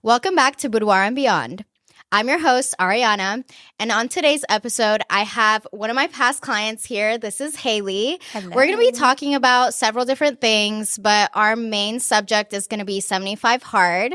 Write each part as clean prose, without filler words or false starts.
Welcome back to Boudoir and Beyond. I'm your host, Ariana, and on today's episode, I have one of my past clients here. This is Haley. Hello. We're going to be talking about several different things, but our main subject is going to be 75 hard.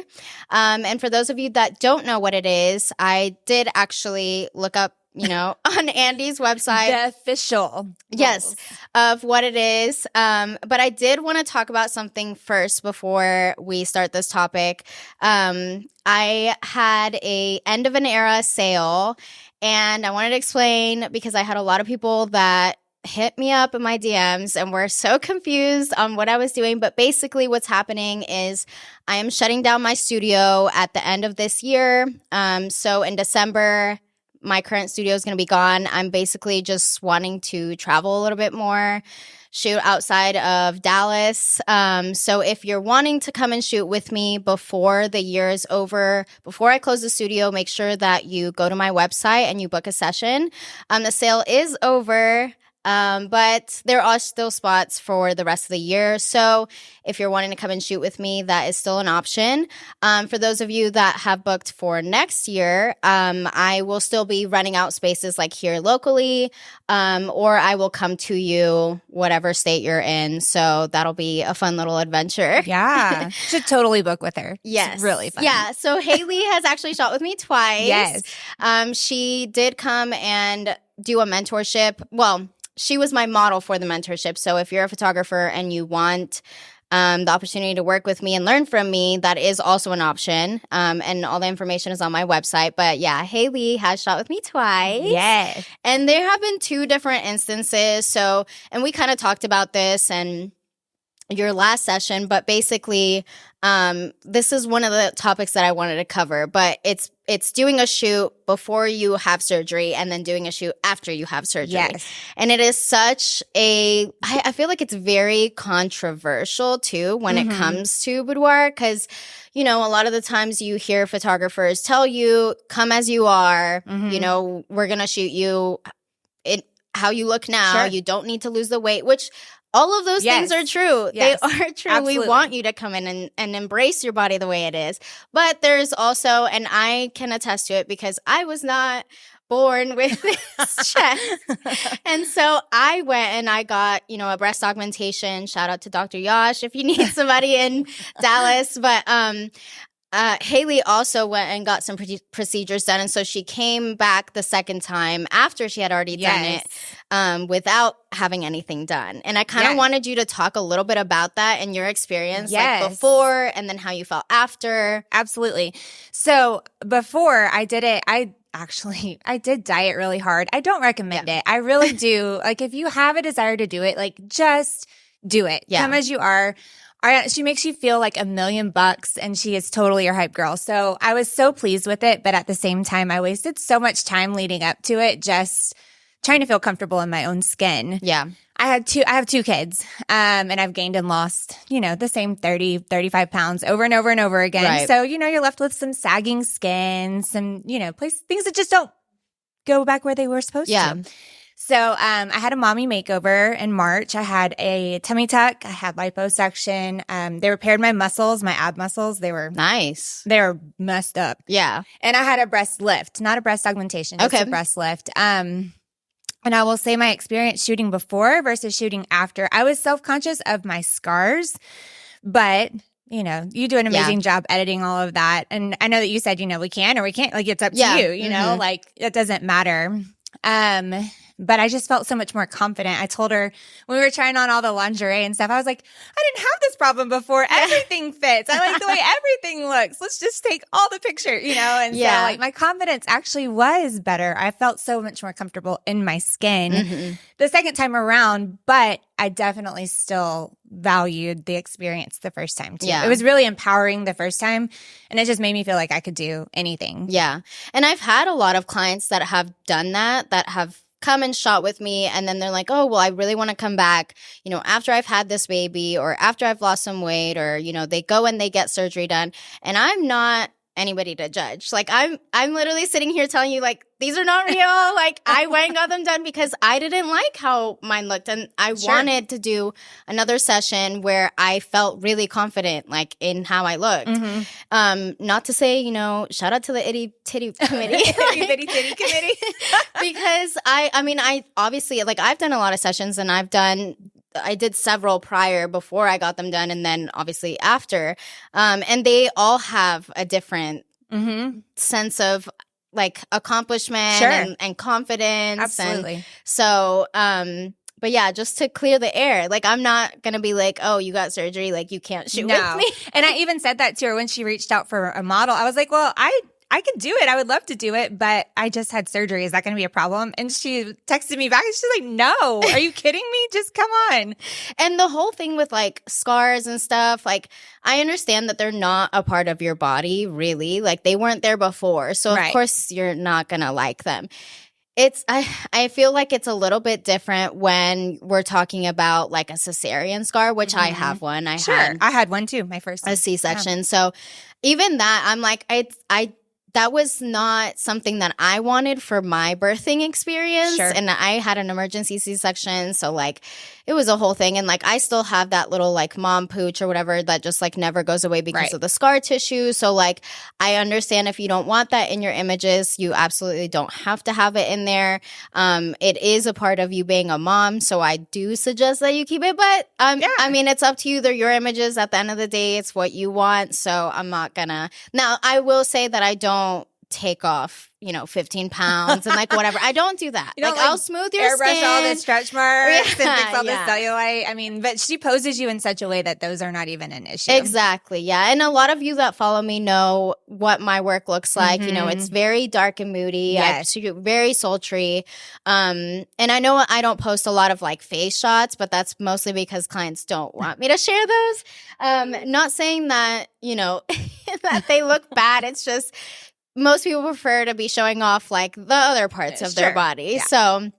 And for those of you that don't know what it is, I did actually look up on Andy's website. The official. Yes, of what it is. But I did want to talk about something first before we start this topic. I had a end of an era sale, and I wanted to explain because I had a lot of people that hit me up in my DMs and were so confused on what I was doing. But basically what's happening is I am shutting down my studio at the end of this year. So in December, my current studio is going to be gone. I'm basically just wanting to travel a little bit more, shoot outside of Dallas. So if you're wanting to come and shoot with me before the year is over, before I close the studio, make sure that you go to my website and you book a session. The sale is over. But there are still spots for the rest of the year. So if you're wanting to come and shoot with me, that is still an option. For those of you that have booked for next year, I will still be renting out spaces like here locally, or I will come to you, whatever state you're in. So that'll be a fun little adventure. Yeah. Should totally book with her. Yes. It's really fun. Yeah. So Haley has actually shot with me twice. Yes. She did come and do a mentorship. Well, she was my model for the mentorship. So if you're a photographer and you want the opportunity to work with me and learn from me, that is also an option. And all the information is on my website. But yeah, Haley has shot with me twice. Yes. And there have been two different instances. So, and we kind of talked about this and your last session, but basically, this is one of the topics that I wanted to cover, but it's doing a shoot before you have surgery and then doing a shoot after you have surgery. Yes. And it is such I feel like it's very controversial too when it comes to boudoir because, a lot of the times you hear photographers tell you, come as you are, we're going to shoot you how you look now. Sure. You don't need to lose the weight, which all of those things are true. Yes. They are true. Absolutely. We want you to come in and embrace your body the way it is. But there's also, and I can attest to it because I was not born with this chest. And so I went and I got, a breast augmentation. Shout out to Dr. Yash if you need somebody in Dallas. But Haley also went and got some procedures done. And so she came back the second time after she had already done it without having anything done. And I kind of wanted you to talk a little bit about that and your experience like before and then how you felt after. Absolutely. So before I did it, I did diet really hard. I don't recommend it. I really do. Like if you have a desire to do it, like just do it. Yeah. Come as you are. She makes you feel like $1,000,000 and she is totally your hype girl. So I was so pleased with it. But at the same time, I wasted so much time leading up to it, just trying to feel comfortable in my own skin. Yeah. I have two kids, and I've gained and lost, the same 30, 35 pounds over and over and over again. Right. So, you're left with some sagging skin, some, things that just don't go back where they were supposed to. So I had a mommy makeover in March. I had a tummy tuck. I had liposuction. They repaired my muscles, my ab muscles. They were nice. They were messed up. Yeah. And I had a breast lift, not a breast augmentation, just a breast lift. And I will say my experience shooting before versus shooting after, I was self-conscious of my scars, but you do an amazing job editing all of that. And I know that you said, we can or we can't, like it's up to you, like it doesn't matter. But I just felt so much more confident. I told her when we were trying on all the lingerie and stuff, I was like, I didn't have this problem before. Everything fits. I like the way everything looks. Let's just take all the pictures, And so like my confidence actually was better. I felt so much more comfortable in my skin the second time around, but I definitely still valued the experience the first time too. Yeah. It was really empowering the first time and it just made me feel like I could do anything. Yeah. And I've had a lot of clients that have done that have come and shot with me and then they're like, oh, well, I really want to come back, after I've had this baby or after I've lost some weight or, they go and they get surgery done. And I'm not anybody to judge. Like I'm literally sitting here telling you like these are not real. Like I went and got them done because I didn't like how mine looked, and I wanted to do another session where I felt really confident like in how I looked. Not to say, you know, shout out to the itty titty committee. Itty titty committee. Because I mean I obviously like I've done a lot of sessions, and I did several prior before I got them done, and then obviously after. And they all have a different sense of like accomplishment and confidence. Absolutely. And so, but yeah, just to clear the air, like I'm not going to be like, oh, you got surgery, like you can't shoot with me. And I even said that to her when she reached out for a model. I was like, well, I could do it. I would love to do it, but I just had surgery. Is that going to be a problem? And she texted me back and she's like, no, are you kidding me? Just come on. And the whole thing with like scars and stuff, like I understand that they're not a part of your body really. Like they weren't there before. So of course you're not going to like them. I feel like it's a little bit different when we're talking about like a cesarean scar, which I have one. I had one too, my first one. A C-section. Yeah. So even that, I'm like, that was not something that I wanted for my birthing experience. And I had an emergency C-section. So like it was a whole thing. And like I still have that little like mom pooch or whatever that just like never goes away because of the scar tissue. So like I understand if you don't want that in your images, you absolutely don't have to have it in there. It is a part of you being a mom. So I do suggest that you keep it. But I mean, it's up to you. They're your images. At the end of the day, it's what you want. So I'm not gonna. Now, I will say that I don't take off, 15 pounds and like whatever. I don't do that. Like I'll smooth your airbrush skin. all the stretch marks and fix all the cellulite. I mean, but she poses you in such a way that those are not even an issue. Exactly. Yeah. And a lot of you that follow me know what my work looks like. It's very dark and moody. Yes. Very sultry. And I know I don't post a lot of like face shots, but that's mostly because clients don't want me to share those. Not saying that, that they look bad. It's just most people prefer to be showing off like the other parts of their body. Yeah. So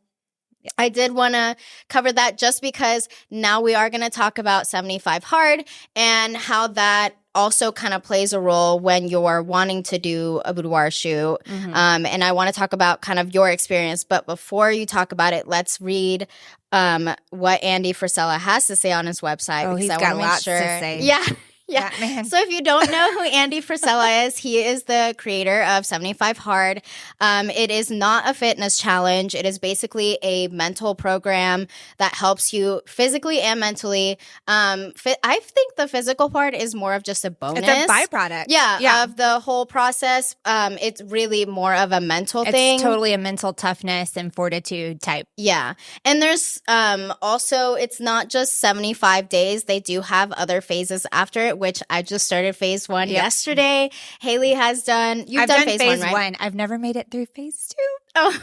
I did want to cover that just because now we are going to talk about 75 hard and how that also kind of plays a role when you're wanting to do a boudoir shoot. And I want to talk about kind of your experience. But before you talk about it, let's read what Andy Frisella has to say on his website. Oh, he's got lots to say. Yeah. Yeah. So if you don't know who Andy Frisella is, he is the creator of 75 Hard. It is not a fitness challenge. It is basically a mental program that helps you physically and mentally. I think the physical part is more of just a bonus. It's a byproduct. Of the whole process. It's really more of a mental thing. It's totally a mental toughness and fortitude type. Yeah. And there's also, it's not just 75 days. They do have other phases after it, which I just started phase 1 yesterday. Haley has done. I've done phase 1, right? I've never made it through phase 2. Oh,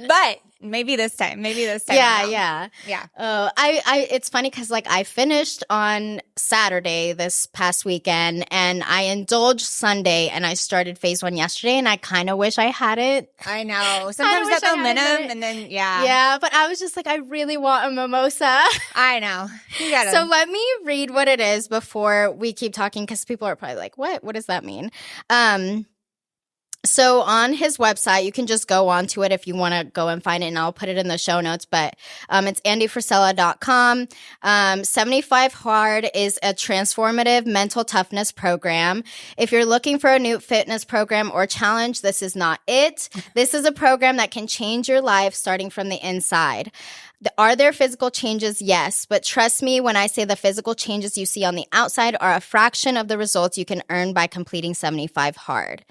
but maybe this time. Yeah. It's funny because like I finished on Saturday this past weekend, and I indulged Sunday, and I started phase 1 yesterday, and I kind of wish I hadn't. I know. Sometimes that momentum, and then yeah. But I was just like, I really want a mimosa. I know. So let me read what it is before we keep talking, because people are probably like, what? What does that mean? So on his website, you can just go onto it if you want to go and find it, and I'll put it in the show notes, but it's andyfrisella.com. 75 Hard is a transformative mental toughness program. If you're looking for a new fitness program or challenge, this is not it. This is a program that can change your life starting from the inside. Are there physical changes? Yes. But trust me when I say the physical changes you see on the outside are a fraction of the results you can earn by completing 75 Hard,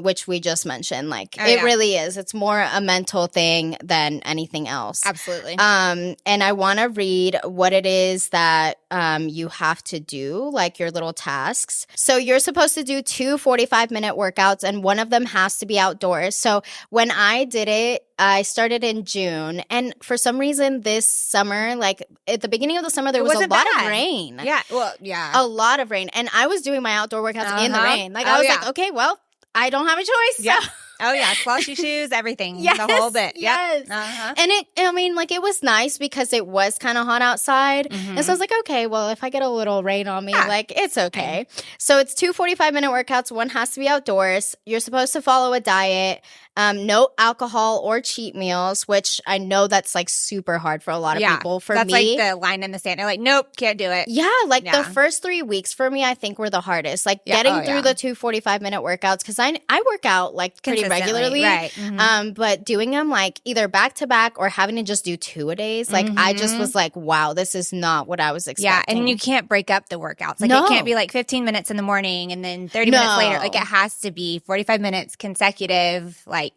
which we just mentioned. It really is. It's more a mental thing than anything else. Absolutely. And I want to read what it is that you have to do, like your little tasks. So you're supposed to do 2 45-minute workouts, and one of them has to be outdoors. So when I did it, I started in June, and for some reason this summer, like at the beginning of the summer, there was a lot of rain. Yeah, well, yeah. A lot of rain. And I was doing my outdoor workouts in the rain. I was like, okay, well, I don't have a choice. Yeah. Oh, yeah. Squashy shoes, everything. Yes, the whole bit. Yep. Yes. And it was nice because it was kind of hot outside. And so I was like, okay, well, if I get a little rain on me, like, it's okay. So it's 2 45-minute workouts. One has to be outdoors. You're supposed to follow a diet. No alcohol or cheat meals, which I know that's like super hard for a lot of people. For that's me, like the line in the sand. They're like, nope, can't do it. Yeah, like the first 3 weeks for me, I think were the hardest. Like getting through the 2 45-minute workouts, because I work out like pretty regularly, right? But doing them like either back to back or having to just do 2 a days, like I just was like, wow, this is not what I was expecting. Yeah, and you can't break up the workouts. Like it can't be like 15 minutes in the morning and then 30 minutes later. Like it has to be 45 minutes consecutive, like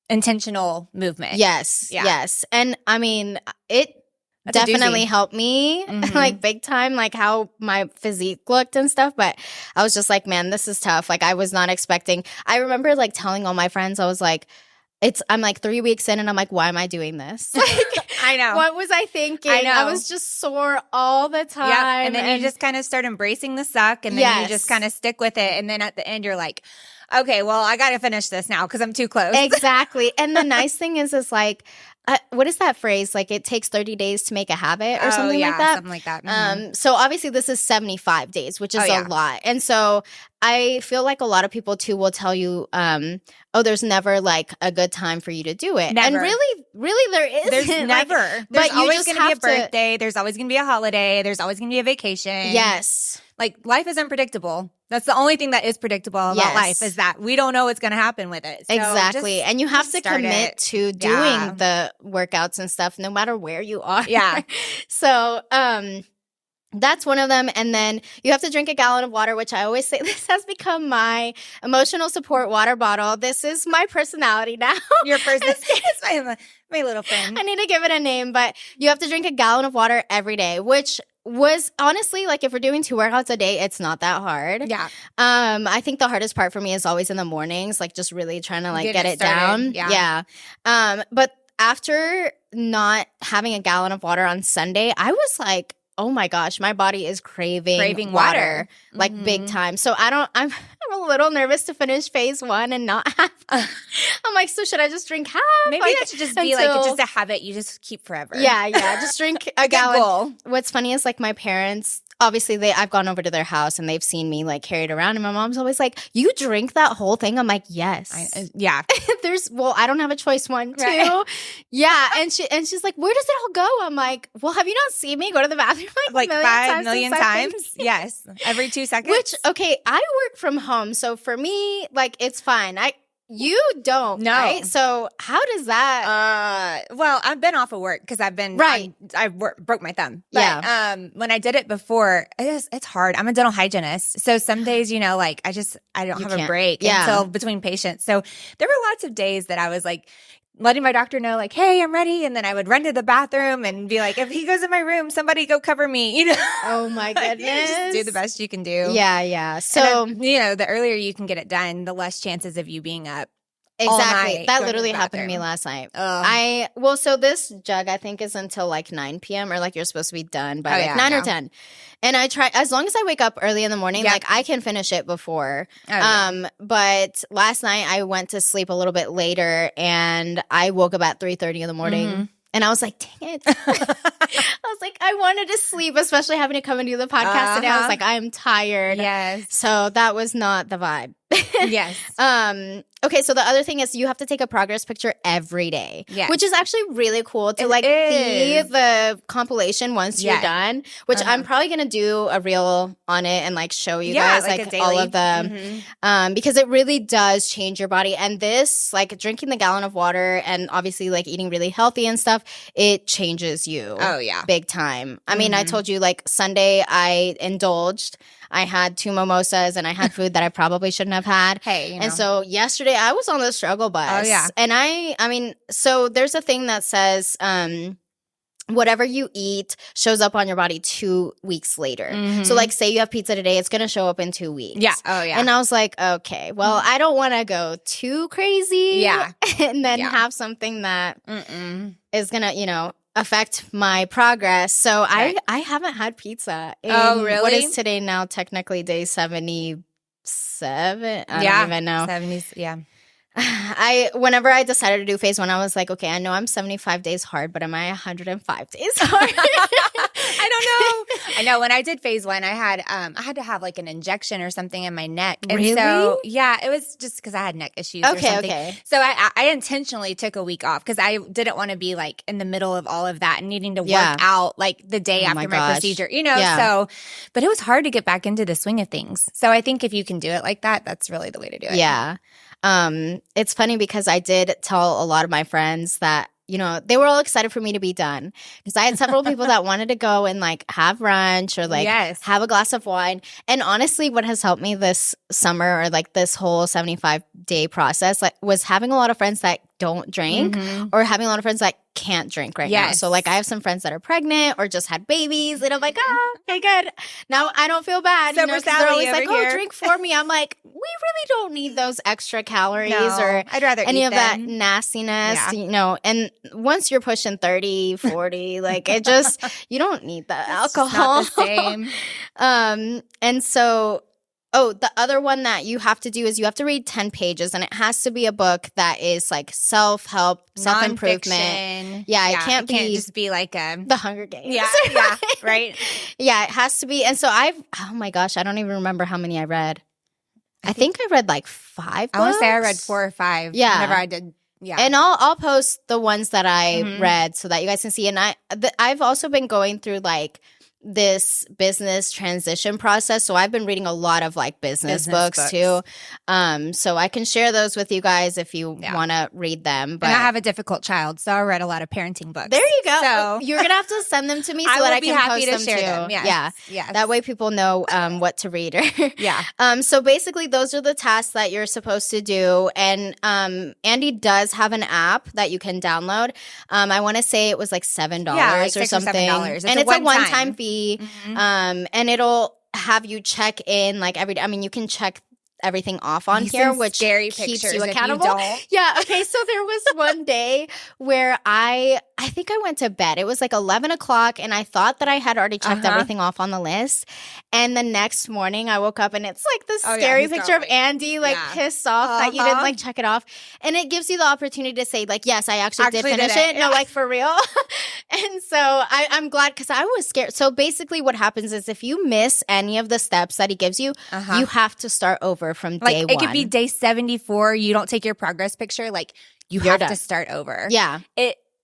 intentional movement. Yes. And I mean, it definitely helped me like big time, like how my physique looked and stuff. But I was just like, man, this is tough. Like I was not expecting. I remember like telling all my friends, I was like, I'm like 3 weeks in and I'm like, why am I doing this? Like, I know. What was I thinking? I know. I was just sore all the time. Yep. And then you just kind of start embracing the suck and then you just kind of stick with it. And then at the end, you're like, okay, well, I got to finish this now because I'm too close. Exactly. And the nice thing is like, what is that phrase? Like it takes 30 days to make a habit or something like that? Something like that. So obviously this is 75 days, which is a lot. And so I feel like a lot of people too will tell you, there's never like a good time for you to do it. Never. And really there isn't. There's never. Like, there's always going to be a birthday. There's always going to be a holiday. There's always going to be a vacation. Yes. Like life is unpredictable. That's the only thing that is predictable about life is that we don't know what's going to happen with it. So exactly. And you have to commit to doing the workouts and stuff no matter where you are. Yeah. So, that's one of them. And then you have to drink a gallon of water, which I always say this has become my emotional support water bottle. This is my personality now. Your personality. It's my little friend. I need to give it a name, but you have to drink a gallon of water every day, which was honestly like if we're doing 2 workouts a day, it's not that hard. Yeah. I think the hardest part for me is always in the mornings, like just really trying to like get it down. Yeah. But after not having a gallon of water on Sunday, I was like, oh my gosh, my body is craving water like big time. So I'm a little nervous to finish phase 1 and not have. I'm like, so should I just drink half? Maybe like, that should just be like just a habit you just keep forever. Yeah, just drink a gallon. What's funny is like my parents. Obviously, I've gone over to their house and they've seen me like carry it around, and my mom's always like, "You drink that whole thing?" I'm like, "Yes." I don't have a choice. 1, 2, yeah. And she's like, "Where does it all go?" I'm like, "Well, have you not seen me go to the bathroom like 5 million times?" Yes, every 2 seconds. Which I work from home, so for me, like it's fine. You don't, right? So how does that? Well, I've been off of work because I've been I broke my thumb. But, when I did it before, it's hard. I'm a dental hygienist, so some days, like I don't have a break until between patients. So there were lots of days that I was like letting my doctor know, like, hey, I'm ready. And then I would run to the bathroom and be like, if he goes in my room, somebody go cover me, Oh my goodness. Just do the best you can do. Yeah. So, then, the earlier you can get it done, the less chances of you being up. Exactly. That literally happened to me last night. So this jug, I think, is until like 9 p.m. or like you're supposed to be done by 9 or 10. And I try, as long as I wake up early in the morning, like I can finish it before. But last night I went to sleep a little bit later and I woke up at 3:30 in the morning. And I was like, dang it. I was like, I wanted to sleep, especially having to come and do the podcast today. I was like, I am tired. Yes. So that was not the vibe. Yes. Okay, so the other thing is you have to take a progress picture every day, which is actually really cool to see the compilation once you're done, which I'm probably going to do a reel on it and like show you guys like all of the because it really does change your body. And this, like drinking the gallon of water and obviously like eating really healthy and stuff, it changes you. Oh, yeah. Big time. I mean, I told you like Sunday I indulged. I had 2 mimosas and I had food that I probably shouldn't have had. Hey, and so yesterday I was on the struggle bus. Oh, yeah. And I mean, so there's a thing that says whatever you eat shows up on your body 2 weeks later. So like say you have pizza today, it's going to show up in 2 weeks. Yeah. Oh, yeah. And I was like, okay, well, I don't want to go too crazy. Yeah. And then have something that is going to, affect my progress. So I haven't had pizza in what is today now technically day 77. I don't even know. 70s, yeah. Whenever I decided to do phase 1, I was like, okay, I know I'm 75 days hard, but am I 105 days hard? I don't know. I know when I did phase 1, I had to have like an injection or something in my neck. And really? So, yeah, it was just because I had neck issues or something. Okay. So I intentionally took a week off because I didn't want to be like in the middle of all of that and needing to work out like the day after my procedure, so, but it was hard to get back into the swing of things. So I think if you can do it like that, that's really the way to do it. Yeah. It's funny because I did tell a lot of my friends that, they were all excited for me to be done because I had several people that wanted to go and like have brunch or like have a glass of wine. And honestly, what has helped me this summer or like this whole 75-day process was having a lot of friends that don't drink or having a lot of friends that can't drink right now. So like I have some friends that are pregnant or just had babies and I'm like, oh, okay, good. Now I don't feel bad. So they're always like, oh, drink for me. I'm like, we really don't need those extra calories or I'd rather any eat of that nastiness, and once you're pushing 30, 40, like it just, you don't need the alcohol. It's not the same. And so the other one that you have to do is you have to read 10 pages and it has to be a book that is like self-help, self-improvement. Yeah, it can't just be like The Hunger Games. Yeah, right? Yeah, it has to be. And so oh my gosh, I don't even remember how many I read. I think I read like 5 books. I want to say I read 4 or 5 whenever I did. Yeah. And I'll post the ones that I read so that you guys can see. And I've also been going through like this business transition process. So I've been reading a lot of like business books too. So I can share those with you guys if you want to read them. But and I have a difficult child, so I read a lot of parenting books. There you go. So you're going to have to send them to me so that I can post them share them. Yes. Yeah. That way people know what to read. Yeah. So basically those are the tasks that you're supposed to do. And Andy does have an app that you can download. I want to say it was like $7 like or something. $7. And it's a one-time fee. And it'll have you check in like every day. I mean, you can check everything off on here, which keeps you accountable. Yeah. Okay. So there was one day where I think I went to bed. It was like 11 o'clock and I thought that I had already checked everything off on the list. And the next morning I woke up and it's like this scary picture of Andy like pissed off that you didn't like check it off. And it gives you the opportunity to say like, yes, I actually did finish it. No, like for real. And so I'm glad because I was scared. So basically what happens is if you miss any of the steps that he gives you, you have to start over from day 1. It could be day 74. You don't take your progress picture. Like you're have to start over. Yeah.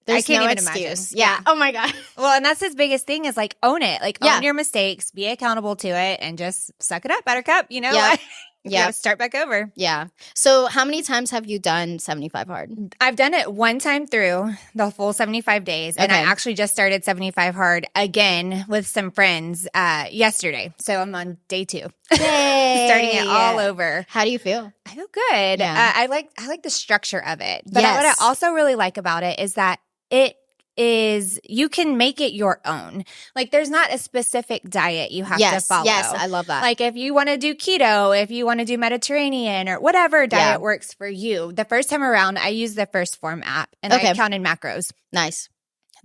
I can't no even excuse. imagine. Yeah. Oh my God. Well, and that's his biggest thing is like own it. Like own your mistakes, be accountable to it, and just suck it up, buttercup. You know? Yeah. You gotta start back over. Yeah. So how many times have you done 75 hard? I've done it one time through the full 75 days. And I actually just started 75 hard again with some friends yesterday. So I'm on day 2. Yay. Starting it all over. How do you feel? I feel good. Yeah. I like the structure of it. But what I also really like about it is that you can make it your own. Like there's not a specific diet you have to follow. Yes, I love that. Like if you want to do keto, if you want to do Mediterranean or whatever diet works for you. The first time around, I used the First Form app and I counted macros. Nice.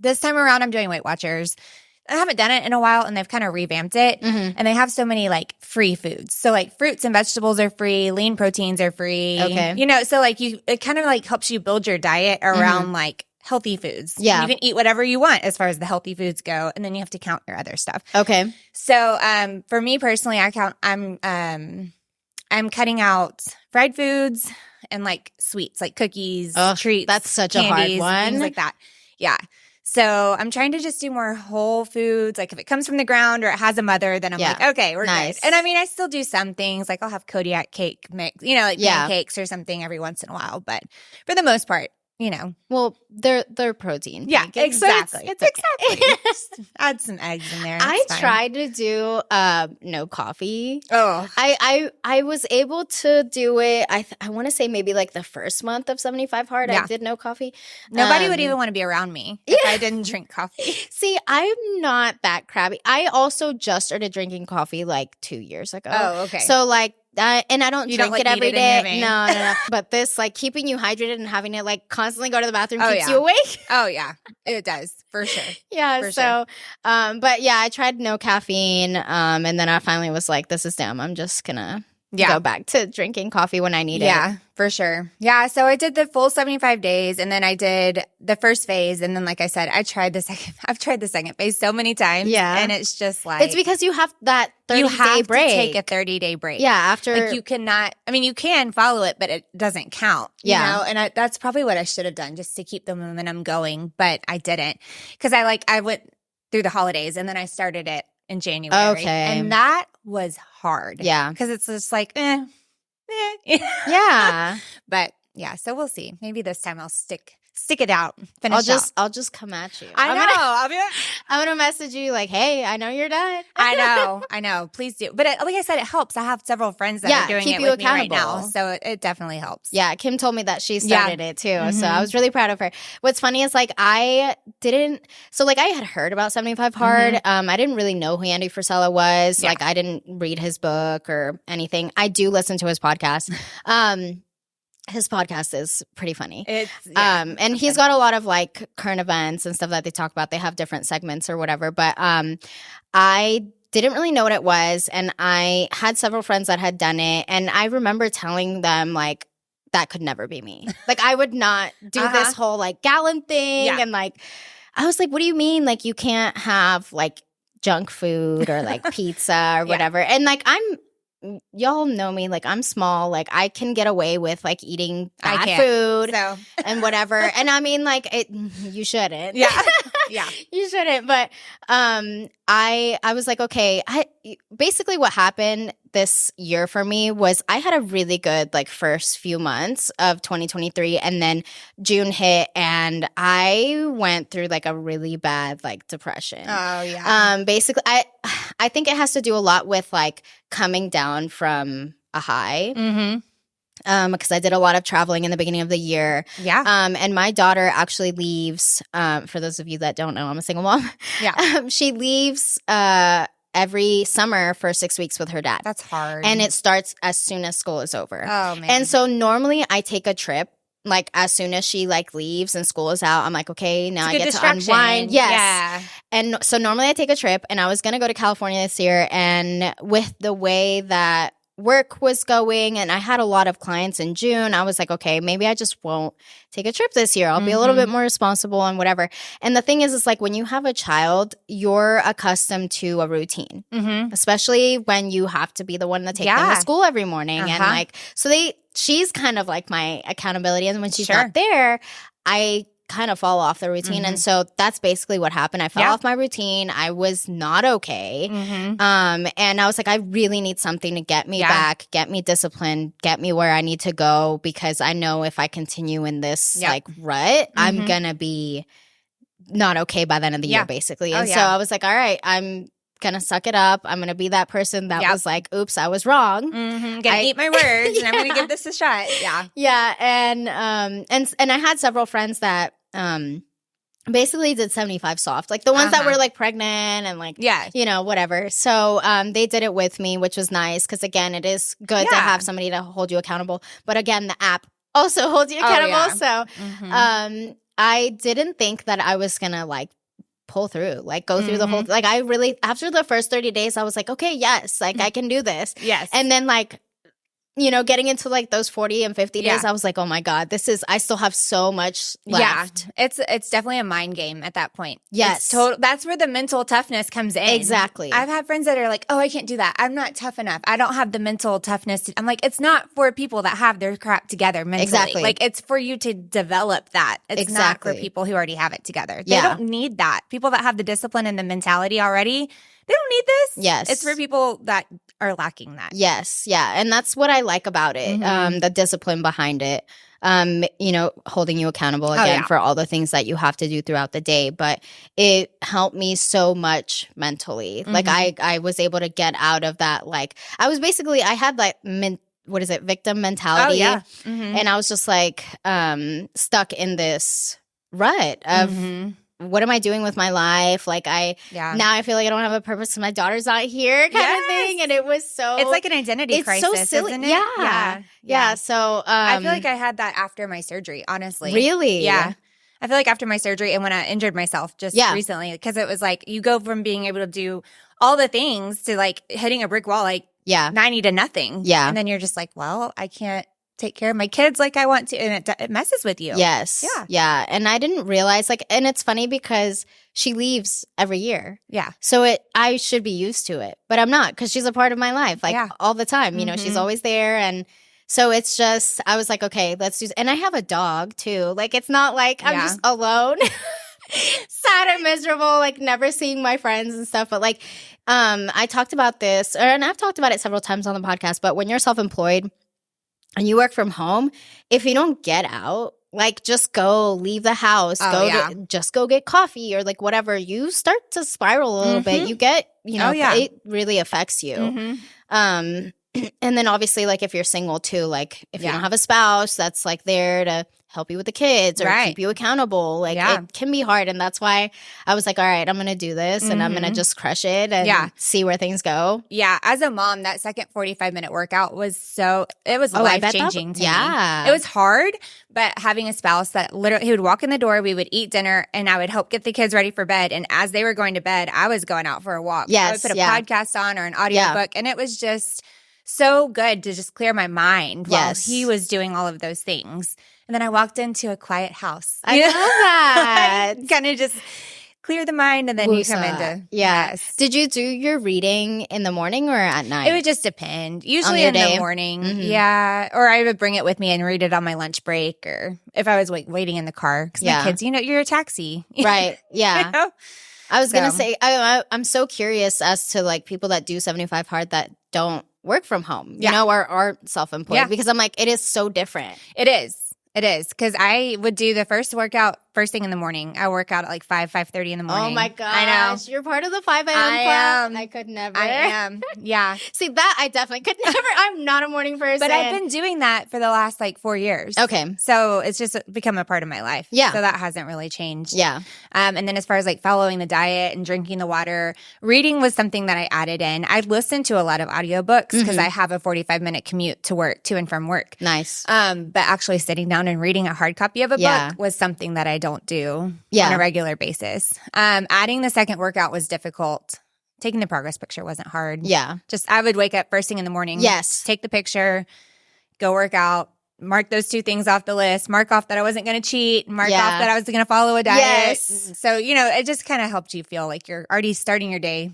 This time around, I'm doing Weight Watchers. I haven't done it in a while and they've kind of revamped it. And they have so many like free foods. So like fruits and vegetables are free, lean proteins are free. Okay. You know, so like it kind of like helps you build your diet around like healthy foods. Yeah. You can eat whatever you want as far as the healthy foods go. And then you have to count your other stuff. Okay. So for me personally, I'm cutting out fried foods and like sweets, like cookies, treats. That's such candies, a hard one. Things like that. Yeah. So I'm trying to just do more whole foods. Like if it comes from the ground or it has a mother, then I'm like, okay, we're good. And I mean, I still do some things. Like I'll have Kodiak cake mix, you know, like pancakes or something every once in a while. But for the most part, you know. Well, they're protein. Yeah, exactly. It's exactly. Just add some eggs in there. I tried to do no coffee. Oh. I was able to do it. I want to say maybe like the first month of 75 hard. I did no coffee. Nobody would even want to be around me if I didn't drink coffee. See, I'm not that crabby. I also just started drinking coffee like 2 years ago. Oh, okay. So like and I don't drink it every day. No. But this, like, keeping you hydrated and having it, like, constantly go to the bathroom keeps you awake. Oh, yeah. It does. For sure. Yeah. For sure. But yeah, I tried no caffeine. And then I finally was like, this is dumb. I'm just gonna go back to drinking coffee when I need it. Yeah, for sure. Yeah, so I did the full 75 days, and then I did the first phase, and then like I said, I've tried the second phase so many times. Yeah. And it's just like it's because you have that 30-day you have break. to take a 30-day break. Yeah, after like you cannot. I mean, you can follow it, but it doesn't count. You know? And that's probably what I should have done just to keep the momentum going, but I didn't because I went through the holidays and then I started it in January. Okay, and that was hard. Yeah, because it's just like yeah. But yeah, so we'll see. Maybe this time I'll stick it out. I'll just come at you. I'm gonna message you like, hey, I know you're done. I know. Please do. But like I said, it helps. I have several friends that are doing keep it you with me right accountable. now, so it definitely helps. Yeah, Kim told me that she started it too, so I was really proud of her. What's funny is like I had heard about 75 Hard. I didn't really know who Andy Frisella was. Yeah. Like I didn't read his book or anything. I do listen to his podcast. His podcast is pretty funny. And he's got a lot of like current events and stuff that they talk about. They have different segments or whatever. But I didn't really know what it was. And I had several friends that had done it. And I remember telling them like, that could never be me. Like I would not do this whole like gallon thing. Yeah. And like, I was like, what do you mean? Like you can't have like junk food or like pizza or whatever. And like y'all know me, like I'm small, like I can get away with like eating bad food and whatever. And I mean like you shouldn't. Yeah. You shouldn't. But I was like, okay, basically what happened this year for me was I had a really good like first few months of 2023 and then June hit and I went through like a really bad like depression. Oh yeah. Basically I think it has to do a lot with like coming down from a high. Because I did a lot of traveling in the beginning of the year. Yeah. And my daughter actually leaves, for those of you that don't know, I'm a single mom. Yeah. She leaves every summer for 6 weeks with her dad. That's hard. And it starts as soon as school is over. Oh, man. And so normally I take a trip. Like as soon as she like leaves and school is out, I'm like, okay, now I get to unwind. Yes. Yeah. And so normally I take a trip and I was going to go to California this year. And with the way that work was going and I had a lot of clients in June, I was like, okay, maybe I just won't take a trip this year. I'll be a little bit more responsible and whatever. And the thing is like when you have a child, you're accustomed to a routine, especially when you have to be the one to take them to school every morning. And like, so she's kind of like my accountability. And when she's not there, I kind of fall off the routine. And so that's basically what happened. I fell off my routine. I was not okay. And I was like, I really need something to get me back, get me disciplined, get me where I need to go, because I know if I continue in this like rut, I'm going to be not okay by the end of the year, basically. And so I was like, all right, I'm gonna suck it up. I'm gonna be that person that was like, oops, I was wrong. Gonna eat my words and I'm gonna give this a shot. Yeah. And I had several friends that basically did 75 soft, like the ones that were like pregnant and like you know, whatever. So they did it with me, which was nice because again, it is good to have somebody to hold you accountable. But again, the app also holds you accountable. So I didn't think that I was gonna like pull through, like go through the whole, like I really, after the first 30 days, I was like, okay, yes, like I can do this. Yes. And then like, you know, getting into like those 40 and 50 days, I was like, oh my God, I still have so much left. Yeah. It's definitely a mind game at that point. Yes. That's where the mental toughness comes in. Exactly. I've had friends that are like, oh, I can't do that. I'm not tough enough. I don't have the mental toughness. I'm like, it's not for people that have their crap together mentally. Exactly. Like it's for you to develop that. It's not for people who already have it together. They don't need that. People that have the discipline and the mentality already, they don't need this. Yes. It's for people that are lacking that. Yes. Yeah. And that's what I like about it. The discipline behind it. You know, holding you accountable again for all the things that you have to do throughout the day. But it helped me so much mentally. Like I was able to get out of that. Like I had like victim mentality. Oh, yeah. And I was just like stuck in this rut of what am I doing with my life? Like now I feel like I don't have a purpose because my daughter's not here kind of thing. And it was it's like an identity crisis, so silly. Isn't it? Yeah. So I feel like I had that after my surgery, honestly. Really? Yeah. I feel like after my surgery and when I injured myself just recently, because it was like you go from being able to do all the things to like hitting a brick wall, like 90 to nothing. Yeah. And then you're just like, well, I can't take care of my kids like I want to. And it messes with you. Yes. Yeah. Yeah. And I didn't realize, like, and it's funny because she leaves every year. Yeah. So I should be used to it, but I'm not, because she's a part of my life, like all the time. You know, she's always there. And so it's just, I was like, okay, let's do, and I have a dog too. Like, it's not like I'm just alone, sad and miserable, like never seeing my friends and stuff. But like, I talked about this, and I've talked about it several times on the podcast, but when you're self-employed and you work from home, if you don't get out, like, just go leave the house, just go get coffee or like whatever, you start to spiral a little bit. You get, you know, it really affects you. And then obviously, like, if you're single too, like if you don't have a spouse that's like there to help you with the kids or keep you accountable, like it can be hard. And that's why I was like, all right, I'm going to do this and I'm going to just crush it and see where things go. Yeah. As a mom, that second 45-minute workout was life-changing to me. It was hard, but having a spouse that literally, he would walk in the door, we would eat dinner, and I would help get the kids ready for bed. And as they were going to bed, I was going out for a walk. I would put a podcast on or an audiobook, and it was just so good to just clear my mind while he was doing all of those things. And then I walked into a quiet house. I love that. Kind of just clear the mind, and then you come into Did you do your reading in the morning or at night? It would just depend. Usually in the morning. Or I would bring it with me and read it on my lunch break, or if I was like waiting in the car, because my kids, you know, you're a taxi. Right. Yeah. You know? I was going to say, I'm so curious as to like people that do 75 hard that don't work from home, you know, or are self-employed, because I'm like, it is so different. It is. It is, because I would do the first workout first thing in the morning. I work out at like 5:30 in the morning. Oh my gosh. I know. You're part of the 5 a.m. club. I could never. I am. Yeah. See, that I definitely could never. I'm not a morning person. But I've been doing that for the last like 4 years. Okay. So it's just become a part of my life. Yeah. So that hasn't really changed. Yeah. And then as far as like following the diet and drinking the water, reading was something that I added in. I listened to a lot of audiobooks because I have a 45-minute commute to work, to and from work. Nice. But actually sitting down and reading a hard copy of a book was something that I don't do on a regular basis. Adding the second workout was difficult. Taking the progress picture wasn't hard. Yeah. Just I would wake up first thing in the morning. Yes. Take the picture, go work out, mark those 2 things off the list, mark off that I wasn't going to cheat, mark off that I was going to follow a diet. Yes. So, you know, it just kind of helped you feel like you're already starting your day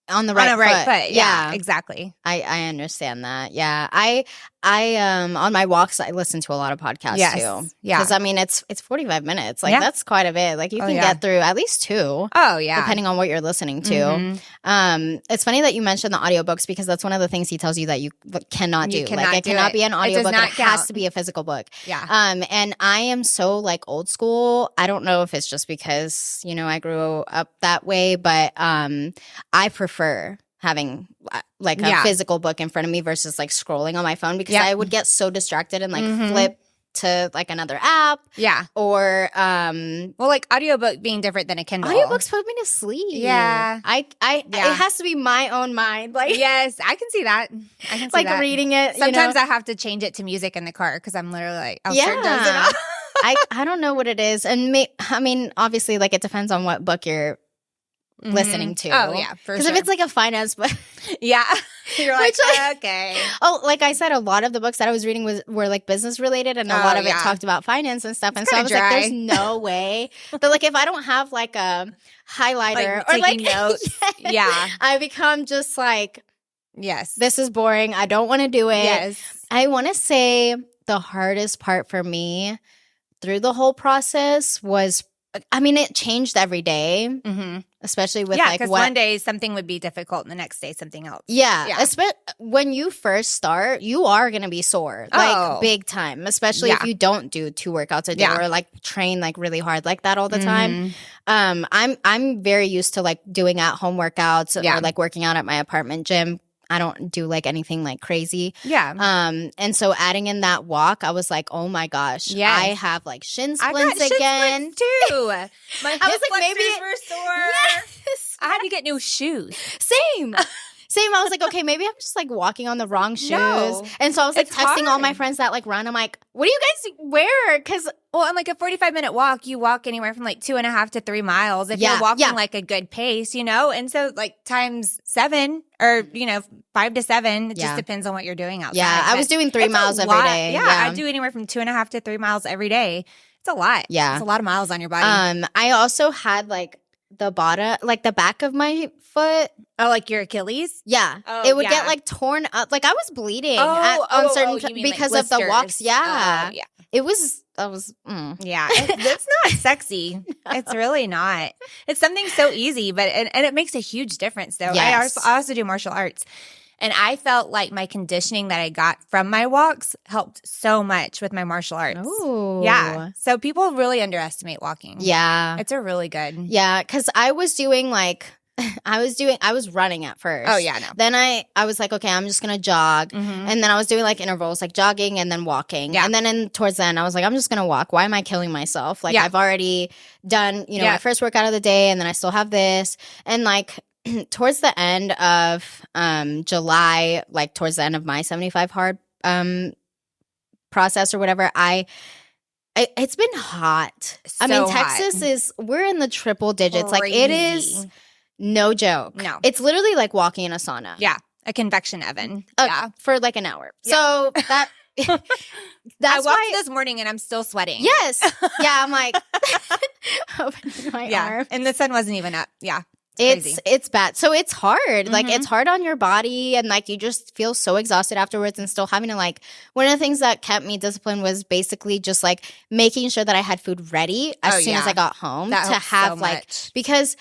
on the right foot. Yeah, exactly. I understand that. Yeah. I on my walks I listen to a lot of podcasts too. Yeah. Because I mean it's 45 minutes. Like that's quite a bit. Like you can get through at least 2. Oh yeah. Depending on what you're listening to. It's funny that you mentioned the audiobooks, because that's one of the things he tells you that you cannot do. It cannot be an audiobook. It has to be a physical book. Yeah. And I am so like old school. I don't know if it's just because, you know, I grew up that way, but I prefer having like a physical book in front of me versus like scrolling on my phone, because I would get so distracted and like flip to like another app. Yeah. Or well, like audiobook being different than a Kindle. Audiobooks put me to sleep. Yeah. It has to be my own mind. Like yes, I can see that. I can see like that. reading it. Sometimes I have to change it to music in the car because I'm literally like, I'll start dozing off. I don't know what it is. And I mean, obviously like it depends on what book you're listening to. Oh yeah, for sure. Because if it's like a finance book, you're like, okay. Oh, like I said, a lot of the books that I was reading were like business related, and a lot of it talked about finance and stuff. And so I was like, "There's no way." But like, if I don't have like a highlighter or like notes, I become just like, yes, this is boring. I don't want to do it. Yes, I want to say the hardest part for me through the whole process was, I mean, it changed every day, especially with like because one day something would be difficult and the next day something else. Yeah. When you first start, you are going to be sore, like big time, especially if you don't do 2 workouts a day or like train like really hard like that all the time. I'm very used to like doing at home workouts or like working out at my apartment gym. I don't do like anything like crazy. Yeah. And so adding in that walk, I was like, oh my gosh, I have like shin splints again. Shin splints too. My hip was like, flexors were sore. Yes. I had to get new shoes. Same. Same. I was like, okay, maybe I'm just like walking on the wrong shoes. No, and so I was like it's texting all hard. my friends that like run. I'm like, what do you guys wear? Because Well, on like a 45-minute walk, you walk anywhere from like 2.5 to 3 miles if Yeah, you're walking yeah. like a good pace, you know? And so like times 7 or, 5 to 7, it Yeah. just depends on what you're doing outside. yeah, I But was doing 3 it's a miles every lot. day. Yeah, I do anywhere from 2.5 to 3 miles every day. It's a lot. Yeah. It's a lot of miles on your body. I also had like the bottom, like the back of my foot. Oh, like your Achilles? Yeah, Oh, it would yeah. get like torn up. Like I was bleeding you certain mean, like, because of the walks. blisters. Yeah, Oh, yeah. it was. I was. Yeah, it's not sexy. It's really not. It's something so easy, but and it makes a huge difference. Though Yes. I also do martial arts, and I felt like my conditioning that I got from my walks helped so much with my martial arts. Ooh. Yeah, so people really underestimate walking. Yeah, it's a really good. yeah, because I was doing like. I was running at first. Oh yeah, no. Then I was like, okay, I'm just gonna jog, Mhm. and then I was doing like intervals, like jogging and then walking, Yeah. and then towards the end, I was like, I'm just gonna walk. Why am I killing myself? Like Yeah. I've already done, Yeah. my first workout of the day, and then I still have this, and like towards the end of July, like towards the end of my 75 hard process or whatever, it's been hot. I mean, So hot. Texas we're in the triple digits. Like it is. Crazy. No joke. No. It's literally like walking in a sauna. Yeah, a convection oven. Yeah, For like an hour. Yeah. So that I that's walked why this morning and I'm still sweating. Yes. Yeah, I'm like opening my arm. and the sun wasn't even up. Yeah. Crazy. It's bad. So it's hard. Like Mhm. it's hard on your body and like you just feel so exhausted afterwards and still having to like one of the things that kept me disciplined was basically just like making sure that I had food ready as soon as I got home That to helps have so like much. because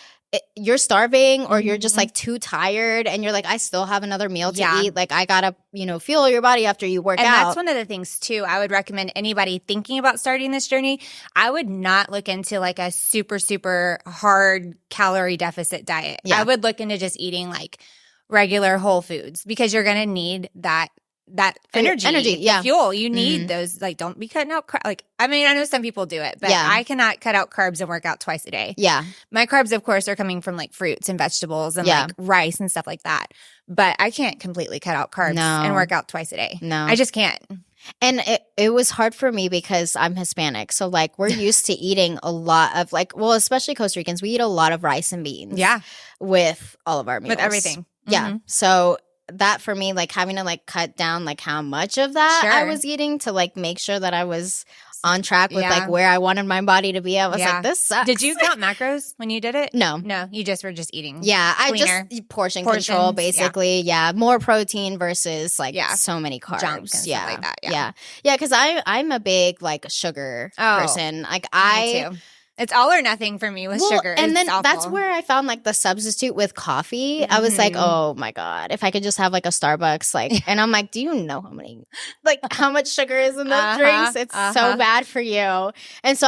you're starving or you're just Mhm. like too tired and you're like I still have another meal to Yeah. eat. Like I gotta fuel your body after you work And out. that's one of the things too. I would recommend anybody thinking about starting this journey. I would not look into like a super, super hard calorie deficit diet. Yeah. I would look into just eating like regular whole foods because you're going to need that energy, the yeah. fuel. You need Mhm. those. Like, don't be cutting out. Like, I mean, I know some people do it, but Yeah. I cannot cut out carbs and work out twice a day. Yeah. My carbs, of course, are coming from like fruits and vegetables and Yeah. like rice and stuff like that. But I can't completely cut out carbs No. and work out twice a day. No. I just can't. And it was hard for me because I'm Hispanic. So like we're used to eating a lot of like, well, especially Costa Ricans, we eat a lot of rice and beans. Yeah. With all of our meals. With everything. Yeah. Mhm. So that for me, like having to like cut down like how much of that I Sure. was eating to like make sure that I was on track with Yeah. like where I wanted my body to be. I was Yeah. like, this sucks. Did you count macros when you did it? No. No, you just were just eating. Yeah, I Cleaner. just portion control Portions, basically. Yeah. More protein versus like Yeah. so many carbs. Junk and stuff yeah, like that, yeah. yeah. Because I'm a big like sugar Oh, person. Like Me too. It's all or nothing for me with sugar. and It's then awful. that's where I found like the substitute with coffee. I was like, Mhm. oh my god, if I could just have like a Starbucks, like, and I'm like, do you know how much sugar is in those drinks? It's so bad for you. And so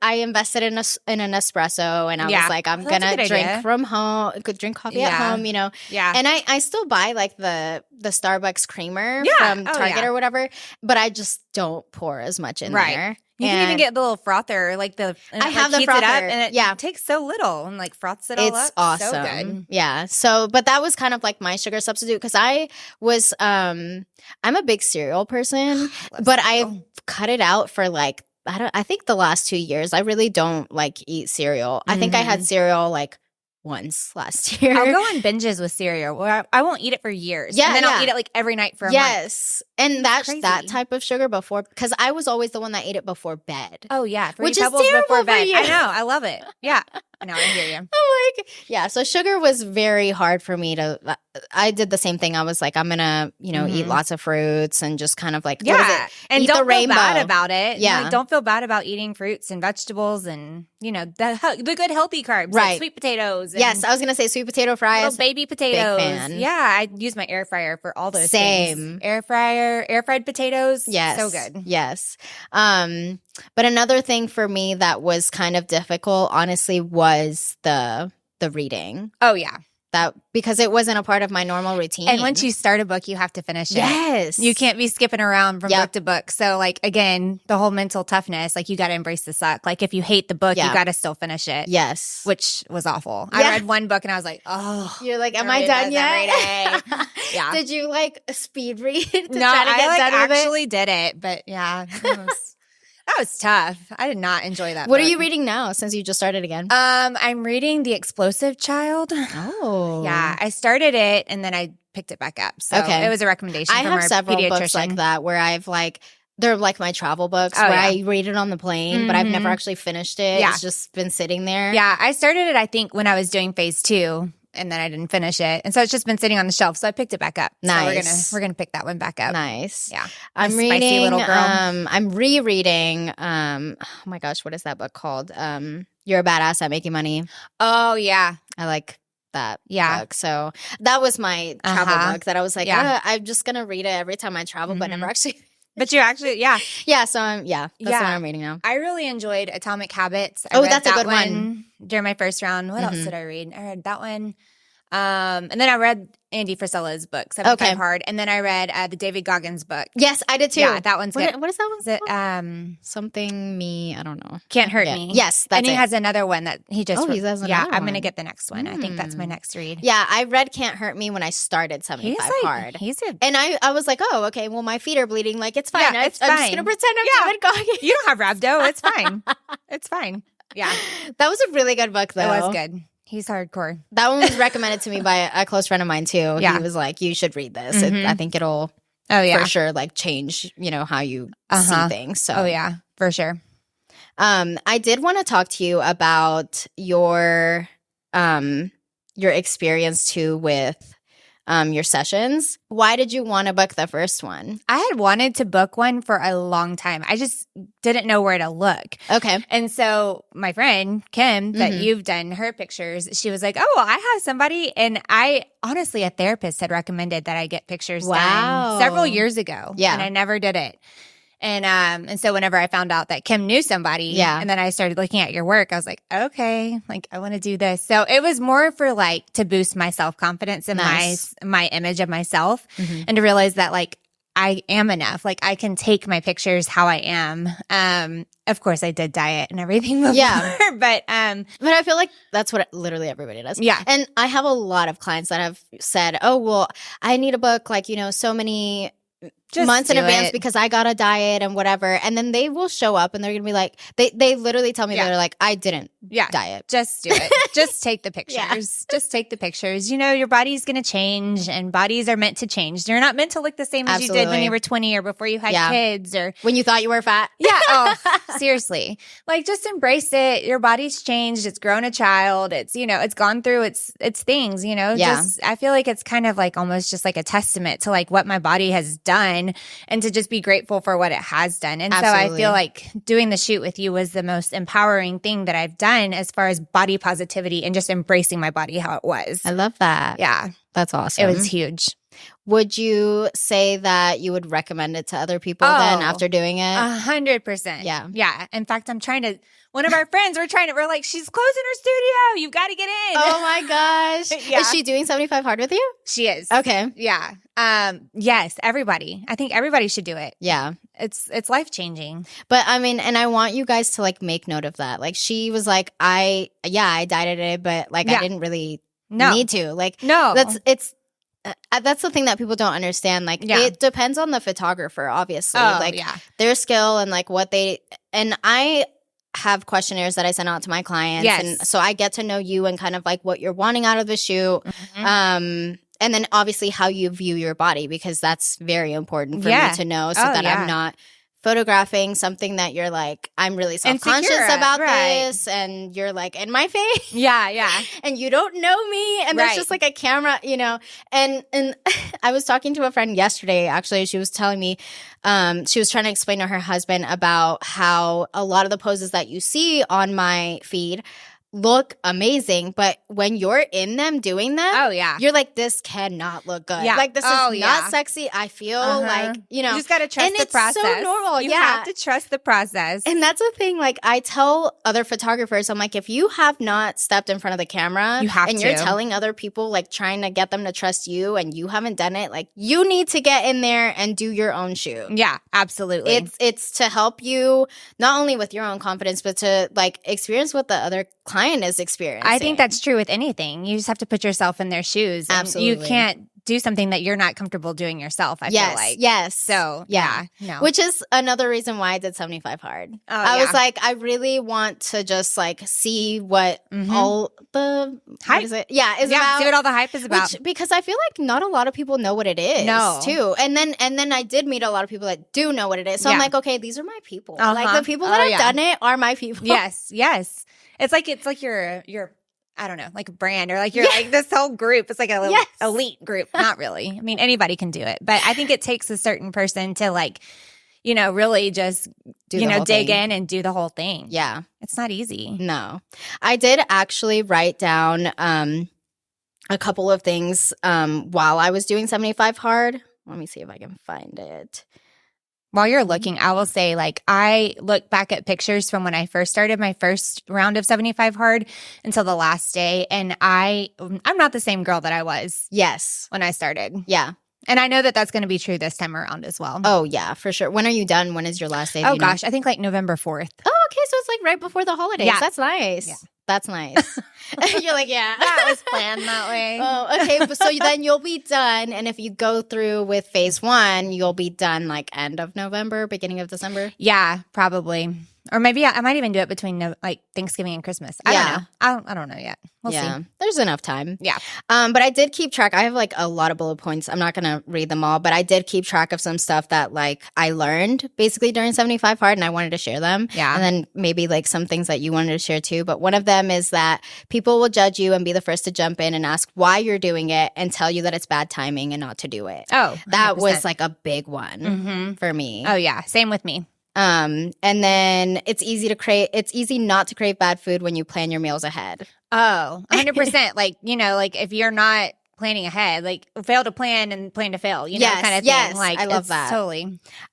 I invested in an espresso, and I Yeah. was like, I'm Well, that's a gonna good drink idea. from home, drink coffee at Yeah. home, Yeah. And I still buy like the Starbucks creamer Yeah. from Oh, Target yeah. or whatever, but I just don't pour as much in Right. there. You can even And get the little frother, like and I it, have like, the heats it up, frother. and it Yeah. takes so little and like froths it all it's up. awesome. So good. Yeah. So, but that was kind of like my sugar substitute because I was, I'm a big cereal person, Love but cereal. I've cut it out for like, I think the last 2 years, I really don't like eat cereal. I think I had cereal like once last year. I'll go on binges with cereal where I won't eat it for years. Yeah, And then yeah. I'll eat it like every night for a month. Yes. And that's crazy. that type of sugar before, because I was always the one that ate it before bed. Oh, yeah. Fruity Which is Pebbles terrible before for bed. you. I know. I love it. Yeah. No, I hear you. I'm like, yeah. So sugar was very hard for me to. I did the same thing. I was like, I'm gonna, eat lots of fruits and just kind of like, what is Yeah. it? And Eat don't the feel bad rainbow. about it. Yeah. Like, don't feel bad about eating fruits and vegetables and, the good healthy carbs. Right. Like sweet potatoes. And Yes, I was gonna say sweet potato little fries. baby potatoes. fan. Yeah. I use my air fryer for all those Same. things. Air fryer, air fried potatoes. Yes, So good. Yes. But another thing for me that was kind of difficult, honestly, was the reading. Oh, yeah. that because it wasn't a part of my normal routine. And once you start a book, you have to finish it. Yes. You can't be skipping around from book to book. So like, again, the whole mental toughness, like you got to embrace the suck. Like if you hate the book, you got to still finish it. Yes. Which was awful. I read one book and I was like, oh. You're like, am I done yet? Yeah. Did you like speed read to try to get done with it? I actually did it, but yeah. That was tough. I did not enjoy that. What are you reading now since you just started again? I'm reading The Explosive Child. Oh. Yeah. I started it and then I picked it back up. So it was a recommendation from our several pediatrician. books like that where I've like, they're like my travel books where I read it on the plane, but I've never actually finished it. Yeah. It's just been sitting there. Yeah. I started it, I think, when I was doing phase 2. And then I didn't finish it. And so it's just been sitting on the shelf. So I picked it back up. Nice. So we're gonna pick that one back up. Nice. Yeah. I'm reading, spicy little girl. I'm rereading, oh my gosh, what is that book called? You're a Badass at Making Money. Oh, yeah. I like that book. So that was my travel book that I was like, I'm just going to read it every time I travel, but never actually. But you actually, Yeah. So that's what I'm reading now. I really enjoyed Atomic Habits. That's a good one. During my first round. What else did I read? I read that one. And then I read Andy Frisella's book, 75 Hard. And then I read the David Goggins book. Yes, I did too. Yeah, that one's good. What is that one? Is it, something me, I don't know. Can't Hurt Me. Yes, that's and he has another one that he just he has another I'm one. going to get the next one. I think that's my next read. Yeah, I read Can't Hurt Me when I started 75 Hard. And I was like, oh, okay, well, my feet are bleeding. Like, it's fine. Yeah, I'm just going to pretend I'm David Goggins. You don't have rhabdo. It's fine. It's fine. Yeah. That was a really good book, though. It was good. He's hardcore. That one was recommended to me by a close friend of mine, too. Yeah. He was like, you should read this. I think it'll, for sure, like, change, how you see things. So. Oh, yeah, for sure. I did want to talk to you about your experience, too, with your sessions. Why did you want to book the first one? I had wanted to book one for a long time. I just didn't know where to look. Okay. And so my friend, Kim, that you've done her pictures, she was like, oh, well, I have somebody. And honestly, a therapist had recommended that I get pictures done several years ago. Yeah. And I never did it. And so whenever I found out that Kim knew somebody, and then I started looking at your work, I was like, okay, like I want to do this. So it was more for like to boost my self-confidence and my image of myself and to realize that like I am enough. Like I can take my pictures how I am. Of course I did diet and everything before, but I feel like that's what literally everybody does. Yeah. And I have a lot of clients that have said, oh, well, I need a book like, so many months in advance because I got a diet and whatever. And then they will show up and they're going to be like, they literally tell me they're like, I didn't diet. Just do it. Just take the pictures. Just take the pictures. Your body's going to change and bodies are meant to change. They're not meant to look the same as you did when you were 20 or before you had kids or when you thought you were fat. Yeah. Oh, seriously. Like just embrace it. Your body's changed. It's grown a child. It's, it's gone through its things, just, I feel like it's kind of like almost just like a testament to like what my body has done and to just be grateful for what it has done. And so I feel like doing the shoot with you was the most empowering thing that I've done as far as body positivity and just embracing my body how it was. I love that. Yeah. That's awesome. It was huge. Would you say that you would recommend it to other people then after doing it? 100%. Yeah. Yeah. In fact, one of our friends, we're like, she's closing her studio. You've got to get in. Oh my gosh. Yeah. Is she doing 75 Hard with you? She is. Okay. Yeah. Yes, everybody. I think everybody should do it. Yeah. It's life-changing. But I mean, and I want you guys to like make note of that. Like she was like, I dieted it, but like I didn't really need to. Like no. That's the thing that people don't understand. Like it depends on the photographer, obviously. Their skill and like what and I have questionnaires that I send out to my clients. Yes. And so I get to know you and kind of like what you're wanting out of the shoot. And then obviously how you view your body, because that's very important for me to know so that I'm not photographing something that you're like, I'm really self-conscious about this, and you're like in my face. Yeah. And you don't know me, and there's just like a camera, And I was talking to a friend yesterday, actually. She was telling me, she was trying to explain to her husband about how a lot of the poses that you see on my feed look amazing, but when you're in them doing them, you're like, this cannot look good. Like, this is not sexy. I feel like, you know. You just got to trust the process. And it's so normal. You have to trust the process. And that's the thing. Like, I tell other photographers, I'm like, if you have not stepped in front of the camera and you're telling other people, like, trying to get them to trust you and you haven't done it, like, you need to get in there and do your own shoot. Yeah, absolutely. It's to help you not only with your own confidence, but to, like, experience what the other client is experiencing. I think that's true with anything. You just have to put yourself in their shoes. Absolutely. You can't do something that you're not comfortable doing yourself, I feel like. Yes. So, no. Which is another reason why I did 75 hard. I was like, I really want to just, like, see what all the hype is about. See what all the hype is about. Because I feel like not a lot of people know what it is, too. And then I did meet a lot of people that do know what it is. So I'm like, okay, these are my people. Like, the people that have done it are my people. Yes. It's like your I don't know, like a brand, or like you're like this whole group. It's like a little elite group. Not really. I mean, anybody can do it, but I think it takes a certain person to, like, you know, really just dig in and do the whole thing. Yeah, it's not easy. No, I did actually write down a couple of things while I was doing 75 hard. Let me see if I can find it. While you're looking, I will say, like, I look back at pictures from when I first started my first round of 75 hard until the last day, and I'm not the same girl that I was when I started. Yeah. And I know that that's going to be true this time around as well. Oh, yeah, for sure. When are you done? When is your last day? Oh, gosh. I think like November 4th. Oh, okay. So it's like right before the holidays. Yeah. That's nice. Yeah. That's nice. You're like, yeah. That was planned that way. Oh, okay. So then you'll be done. And if you go through with phase 1, you'll be done like end of November, beginning of December? Yeah, probably. Or maybe I might even do it between like Thanksgiving and Christmas. I don't know. I don't know yet. We'll see. There's enough time. Yeah. But I did keep track. I have like a lot of bullet points. I'm not going to read them all, but I did keep track of some stuff that like I learned basically during 75 hard, and I wanted to share them. Yeah. And then maybe like some things that you wanted to share too. But one of them is that people will judge you and be the first to jump in and ask why you're doing it and tell you that it's bad timing and not to do it. Oh, 100%. That was like a big one for me. Oh yeah. Same with me. And then it's easy not to crave bad food when you plan your meals ahead. Oh, 100%. Like, you know, like if you're not planning ahead, like fail to plan and plan to fail, you know, kind of thing. Yes, like, I love that. Totally.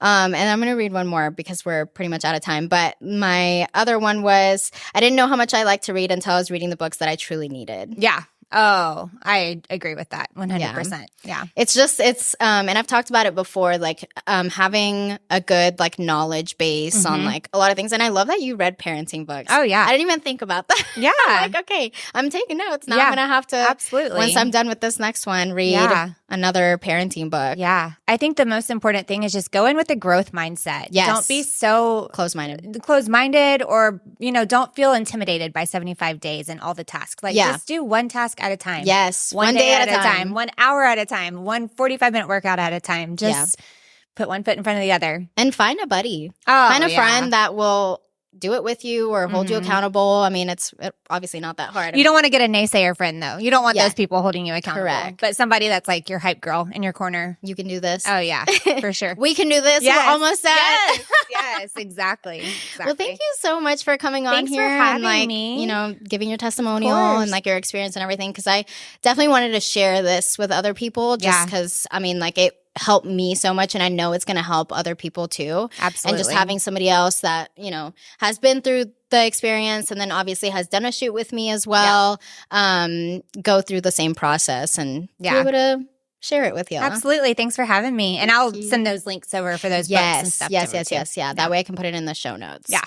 And I'm going to read one more because we're pretty much out of time. But my other one was, I didn't know how much I liked to read until I was reading the books that I truly needed. Yeah. Oh, I agree with that 100%. Yeah. It's and I've talked about it before, like having a good like knowledge base on like a lot of things. And I love that you read parenting books. Oh, yeah. I didn't even think about that. Yeah. I'm like, okay, I'm taking notes. Now I'm going to have to, absolutely, once I'm done with this next one, read another parenting book. Yeah. I think the most important thing is just go in with a growth mindset. Yes. Don't be so close-minded or, you know, don't feel intimidated by 75 days and all the tasks. Like just do one task at a time. Yes. One day at a time. 1 hour at a time. One 45-minute workout at a time. Just put one foot in front of the other. And find a buddy. Oh, find a friend that will do it with you or hold you accountable. I mean, it's obviously not that hard. You don't want to get a naysayer friend, though. You don't want those people holding you accountable. Correct. But somebody that's like your hype girl in your corner. You can do this. Oh, yeah, for sure. We can do this. Yes. We're almost at. Yes, exactly. Well, thank you so much for coming on here for having and me. You know, giving your testimonial and like your experience and everything. Because I definitely wanted to share this with other people just because, I mean, like it helped me so much, and I know it's going to help other people too. Absolutely. And just having somebody else that, you know, has been through the experience and then obviously has done a shoot with me as well, go through the same process and be able to share it with you. Absolutely. Thanks for having me. And I'll send those links over for those books and stuff. Yes. Yeah. That way I can put it in the show notes. Yeah.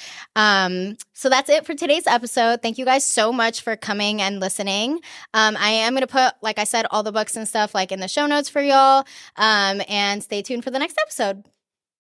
So that's it for today's episode. Thank you guys so much for coming and listening. I am going to put, like I said, all the books and stuff like in the show notes for y'all. And stay tuned for the next episode.